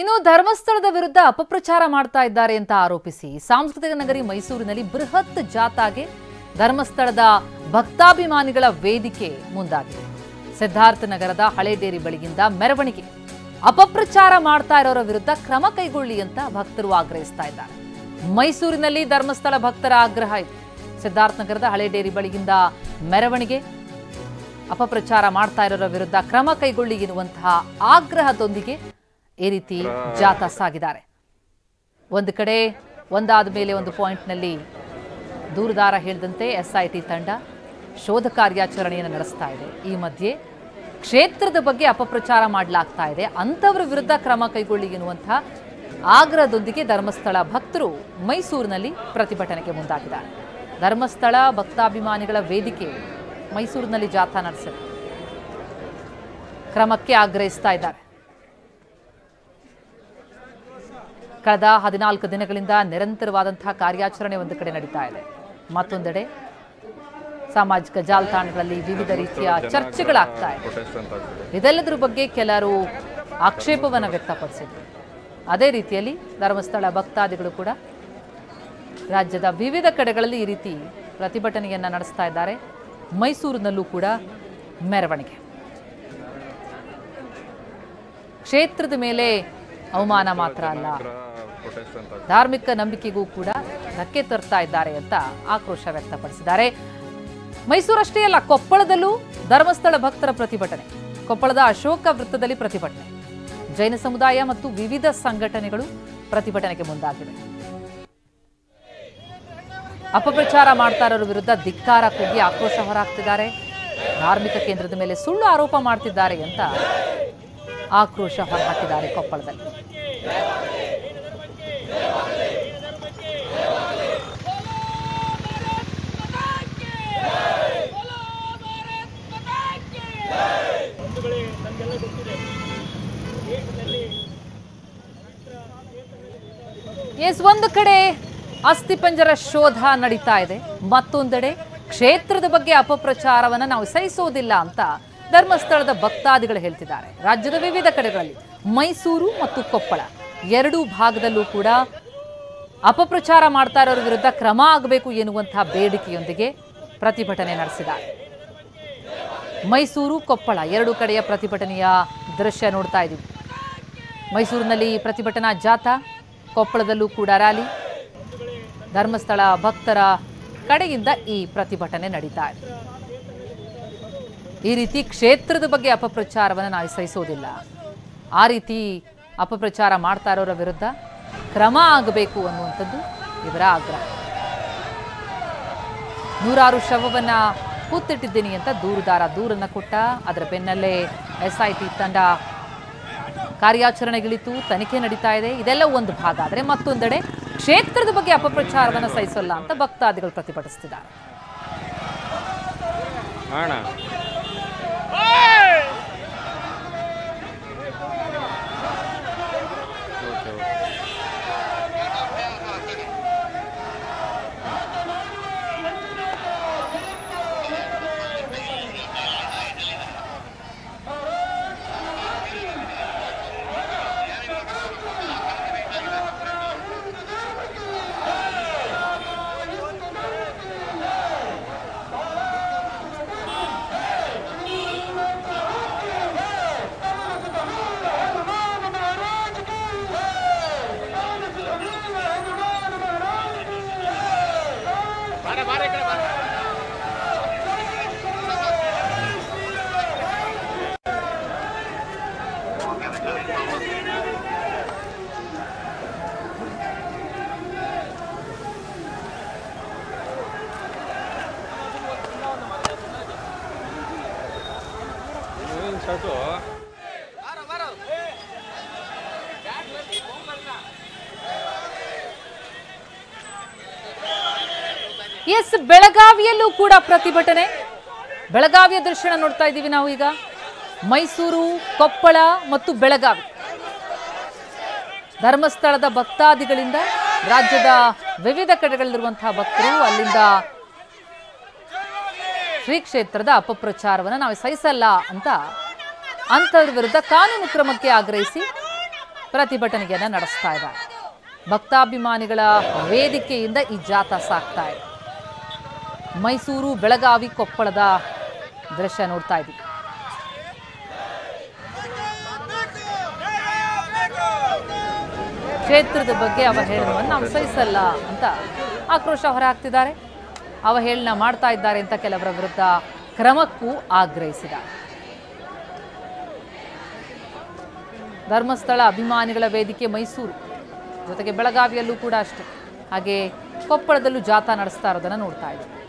ಇನ್ನು ಧರ್ಮಸ್ಥಳದ ವಿರುದ್ಧ ಅಪಪ್ರಚಾರ ಮಾಡ್ತಾ ಇದ್ದಾರೆ ಅಂತ ಆರೋಪಿಸಿ ಸಾಂಸ್ಕೃತಿಕ ನಗರಿ ಮೈಸೂರಿನಲ್ಲಿ ಬೃಹತ್ ಜಾಥಾಗೆ ಧರ್ಮಸ್ಥಳದ ಭಕ್ತಾಭಿಮಾನಿಗಳ ವೇದಿಕೆ ಮುಂದಾಗಿದೆ. ಸಿದ್ಧಾರ್ಥ ನಗರದ ಹಳೆ ಡೇರಿ ಬಳಿಯಿಂದ ಮೆರವಣಿಗೆ ಅಪಪ್ರಚಾರ ಮಾಡ್ತಾ ಇರೋರ ವಿರುದ್ಧ ಕ್ರಮ ಕೈಗೊಳ್ಳಿ ಅಂತ ಭಕ್ತರು ಆಗ್ರಹಿಸ್ತಾ ಇದ್ದಾರೆ. ಮೈಸೂರಿನಲ್ಲಿ ಧರ್ಮಸ್ಥಳ ಭಕ್ತರ ಆಗ್ರಹ ಇದೆ. ಸಿದ್ಧಾರ್ಥ ನಗರದ ಹಳೆ ಡೇರಿ ಬಳಿಯಿಂದ ಮೆರವಣಿಗೆ ಅಪಪ್ರಚಾರ ಮಾಡ್ತಾ ಇರೋರ ವಿರುದ್ಧ ಕ್ರಮ ಕೈಗೊಳ್ಳಿ ಎನ್ನುವಂತಹ ಆಗ್ರಹದೊಂದಿಗೆ ಈ ರೀತಿ ಜಾಥಾ ಸಾಗಿದ್ದಾರೆ. ಒಂದು ಕಡೆ ಒಂದಾದ ಮೇಲೆ ಒಂದು ಪಾಯಿಂಟ್ನಲ್ಲಿ ದೂರುದಾರ ಹೇಳಿದಂತೆ ಎಸ್ಐಟಿ ತಂಡ ಶೋಧ ಕಾರ್ಯಾಚರಣೆಯನ್ನು ನಡೆಸ್ತಾ ಇದೆ. ಈ ಮಧ್ಯೆ ಕ್ಷೇತ್ರದ ಬಗ್ಗೆ ಅಪಪ್ರಚಾರ ಮಾಡಲಾಗ್ತಾ ಇದೆ, ಅಂಥವರ ವಿರುದ್ಧ ಕ್ರಮ ಕೈಗೊಳ್ಳಿ ಎನ್ನುವಂತಹ ಆಗ್ರಹದೊಂದಿಗೆ ಧರ್ಮಸ್ಥಳ ಭಕ್ತರು ಮೈಸೂರಿನಲ್ಲಿ ಪ್ರತಿಭಟನೆಗೆ ಮುಂದಾಗಿದ್ದಾರೆ. ಧರ್ಮಸ್ಥಳ ಭಕ್ತಾಭಿಮಾನಿಗಳ ವೇದಿಕೆ ಮೈಸೂರಿನಲ್ಲಿ ಜಾಥಾ ನಡೆಸಿದೆ. ಕ್ರಮಕ್ಕೆ ಆಗ್ರಹಿಸ್ತಾ ಇದ್ದಾರೆ. ಕಳೆದ 14 ದಿನಗಳಿಂದ ನಿರಂತರವಾದಂತಹ ಕಾರ್ಯಾಚರಣೆ ಒಂದು ಕಡೆ ನಡೀತಾ ಇದೆ. ಮತ್ತೊಂದೆಡೆ ಸಾಮಾಜಿಕ ಜಾಲತಾಣಗಳಲ್ಲಿ ವಿವಿಧ ರೀತಿಯ ಚರ್ಚೆಗಳಾಗ್ತಾ ಇದೆ. ಇದೆಲ್ಲದರ ಬಗ್ಗೆ ಕೆಲವರು ಆಕ್ಷೇಪವನ್ನು ವ್ಯಕ್ತಪಡಿಸಿದರು. ಅದೇ ರೀತಿಯಲ್ಲಿ ಧರ್ಮಸ್ಥಳ ಭಕ್ತಾದಿಗಳು ಕೂಡ ರಾಜ್ಯದ ವಿವಿಧ ಕಡೆಗಳಲ್ಲಿ ಈ ರೀತಿ ಪ್ರತಿಭಟನೆಯನ್ನು ನಡೆಸ್ತಾ ಇದ್ದಾರೆ. ಮೈಸೂರಿನಲ್ಲೂ ಕೂಡ ಮೆರವಣಿಗೆ. ಕ್ಷೇತ್ರದ ಮೇಲೆ ಅವಮಾನ ಮಾತ್ರ ಅಲ್ಲ, ಧಾರ್ಮಿಕ ನಂಬಿಕೆಗೂ ಕೂಡ ಧಕ್ಕೆ ತರ್ತಾ ಇದ್ದಾರೆ ಅಂತ ಆಕ್ರೋಶ ವ್ಯಕ್ತಪಡಿಸಿದ್ದಾರೆ. ಮೈಸೂರಷ್ಟೇ ಅಲ್ಲ, ಕೊಪ್ಪಳದಲ್ಲೂ ಧರ್ಮಸ್ಥಳ ಭಕ್ತರ ಪ್ರತಿಭಟನೆ. ಕೊಪ್ಪಳದ ಅಶೋಕ ವೃತ್ತದಲ್ಲಿ ಪ್ರತಿಭಟನೆ. ಜೈನ ಸಮುದಾಯ ಮತ್ತು ವಿವಿಧ ಸಂಘಟನೆಗಳು ಪ್ರತಿಭಟನೆಗೆ ಮುಂದಾಗಿವೆ. ಅಪಪ್ರಚಾರ ಮಾಡ್ತಾ ಇರೋರ ವಿರುದ್ಧ ಧಿಕ್ಕಾರ ಕೂಗಿ ಆಕ್ರೋಶ ಹೊರಹಾಕ್ತಿದ್ದಾರೆ. ಧಾರ್ಮಿಕ ಕೇಂದ್ರದ ಮೇಲೆ ಸುಳ್ಳು ಆರೋಪ ಮಾಡ್ತಿದ್ದಾರೆ ಅಂತ ಆಕ್ರೋಶ ಹೊರಹಾಕಿದ್ದಾರೆ ಕೊಪ್ಪಳದಲ್ಲಿ. ಒಂದು ಕಡೆ ಅಸ್ಥಿಪಂಜರ ಶೋಧ ನಡೀತಾ ಇದೆ, ಮತ್ತೊಂದೆಡೆ ಕ್ಷೇತ್ರದ ಬಗ್ಗೆ ಅಪಪ್ರಚಾರವನ್ನು ನಾವು ಸಹಿಸೋದಿಲ್ಲ ಅಂತ ಧರ್ಮಸ್ಥಳದ ಭಕ್ತಾದಿಗಳು ಹೇಳ್ತಿದ್ದಾರೆ. ರಾಜ್ಯದ ವಿವಿಧ ಕಡೆಗಳಲ್ಲಿ ಮೈಸೂರು ಮತ್ತು ಕೊಪ್ಪಳ ಎರಡೂ ಭಾಗದಲ್ಲೂ ಕೂಡ ಅಪಪ್ರಚಾರ ಮಾಡ್ತಾ ಇರೋರ ವಿರುದ್ಧ ಕ್ರಮ ಆಗಬೇಕು ಎನ್ನುವಂತಹ ಬೇಡಿಕೆಯೊಂದಿಗೆ ಪ್ರತಿಭಟನೆ ನಡೆಸಿದ್ದಾರೆ. ಮೈಸೂರು ಕೊಪ್ಪಳ ಎರಡೂ ಕಡೆಯ ಪ್ರತಿಭಟನೆಯ ದೃಶ್ಯ ನೋಡ್ತಾ ಇದ್ದೀವಿ. ಮೈಸೂರಿನಲ್ಲಿ ಪ್ರತಿಭಟನಾ ಜಾಥಾ, ಕೊಪ್ಪಳದಲ್ಲೂ ಕೂಡ ರ್ಯಾಲಿ. ಧರ್ಮಸ್ಥಳ ಭಕ್ತರ ಕಡೆಯಿಂದ ಈ ಪ್ರತಿಭಟನೆ ನಡೀತಾ ಇದೆ. ಈ ರೀತಿ ಕ್ಷೇತ್ರದ ಬಗ್ಗೆ ಅಪಪ್ರಚಾರವನ್ನು ನಾವು ಸಹಿಸೋದಿಲ್ಲ, ಆ ರೀತಿ ಅಪಪ್ರಚಾರ ಮಾಡ್ತಾ ಇರೋರ ವಿರುದ್ಧ ಕ್ರಮ ಆಗಬೇಕು ಅನ್ನುವಂಥದ್ದು ಇವರ ಆಗ್ರಹ. ನೂರಾರು ಶವವನ್ನ ಕೂತಿಟ್ಟಿದ್ದೀನಿ ಅಂತ ದೂರುದಾರ ದೂರನ್ನ ಕೊಟ್ಟ. ಅದರ ಬೆನ್ನಲ್ಲೇ ಎಸ್ಐಟಿ ತಂಡ ಕಾರ್ಯಾಚರಣೆಗಿಳಿತು, ತನಿಖೆ ನಡೀತಾ ಇದೆ. ಇದೆಲ್ಲ ಒಂದು ಭಾಗ. ಆದರೆ ಮತ್ತೊಂದೆಡೆ ಕ್ಷೇತ್ರದ ಬಗ್ಗೆ ಅಪಪ್ರಚಾರವನ್ನು ಸಹಿಸಲ್ಲ ಅಂತ ಭಕ್ತಾದಿಗಳು ಪ್ರತಿಭಟಿಸುತ್ತಿದ್ದಾರೆ. ಎಸ್, ಬೆಳಗಾವಿಯಲ್ಲೂ ಕೂಡ ಪ್ರತಿಭಟನೆ. ಬೆಳಗಾವಿಯ ದೃಶ್ಯ ನೋಡ್ತಾ ಇದ್ದೀವಿ ನಾವು ಈಗ. ಮೈಸೂರು, ಕೊಪ್ಪಳ ಮತ್ತು ಬೆಳಗಾವಿ ಧರ್ಮಸ್ಥಳದ ಭಕ್ತಾದಿಗಳಿಂದ ರಾಜ್ಯದ ವಿವಿಧ ಕಡೆಗಳಲ್ಲಿರುವಂತಹ ಭಕ್ತರು ಅಲ್ಲಿಂದ ಶ್ರೀ ಕ್ಷೇತ್ರದ ಅಪಪ್ರಚಾರವನ್ನು ನಾವು ಸಹಿಸಲ್ಲ ಅಂತ ಅಂಥವ್ರ ವಿರುದ್ಧ ಕಾನೂನು ಕ್ರಮಕ್ಕೆ ಆಗ್ರಹಿಸಿ ಪ್ರತಿಭಟನೆಯನ್ನು ನಡೆಸ್ತಾ ಇದ್ದಾರೆ. ಭಕ್ತಾಭಿಮಾನಿಗಳ ವೇದಿಕೆಯಿಂದ ಈ ಜಾಥಾ ಸಾಗ್ತಾ ಇದೆ. ಮೈಸೂರು, ಬೆಳಗಾವಿ, ಕೊಪ್ಪಳದ ದೃಶ್ಯ ನೋಡ್ತಾ ಇದ್ದೀವಿ. ಕ್ಷೇತ್ರದ ಬಗ್ಗೆ ಅವಹೇಳನವನ್ನು ನಾವು ಸಹಿಸಲ್ಲ ಅಂತ ಆಕ್ರೋಶ ಹೊರಹಾಕ್ತಿದ್ದಾರೆ. ಅವಹೇಳನ ಮಾಡ್ತಾ ಇದ್ದಾರೆ ಅಂತ ಕೆಲವರ ವಿರುದ್ಧ ಕ್ರಮಕ್ಕೂ ಆಗ್ರಹಿಸಿದ್ದಾರೆ. ಧರ್ಮಸ್ಥಳ ಅಭಿಮಾನಿಗಳ ವೇದಿಕೆ ಮೈಸೂರು ಜೊತೆಗೆ ಬೆಳಗಾವಿಯಲ್ಲೂ ಕೂಡ ಅಷ್ಟೇ, ಹಾಗೆ ಕೊಪ್ಪಳದಲ್ಲೂ ಜಾಥಾ ನಡೆಸ್ತಾ ಇರೋದನ್ನು ನೋಡ್ತಾ ಇದ್ದೀವಿ.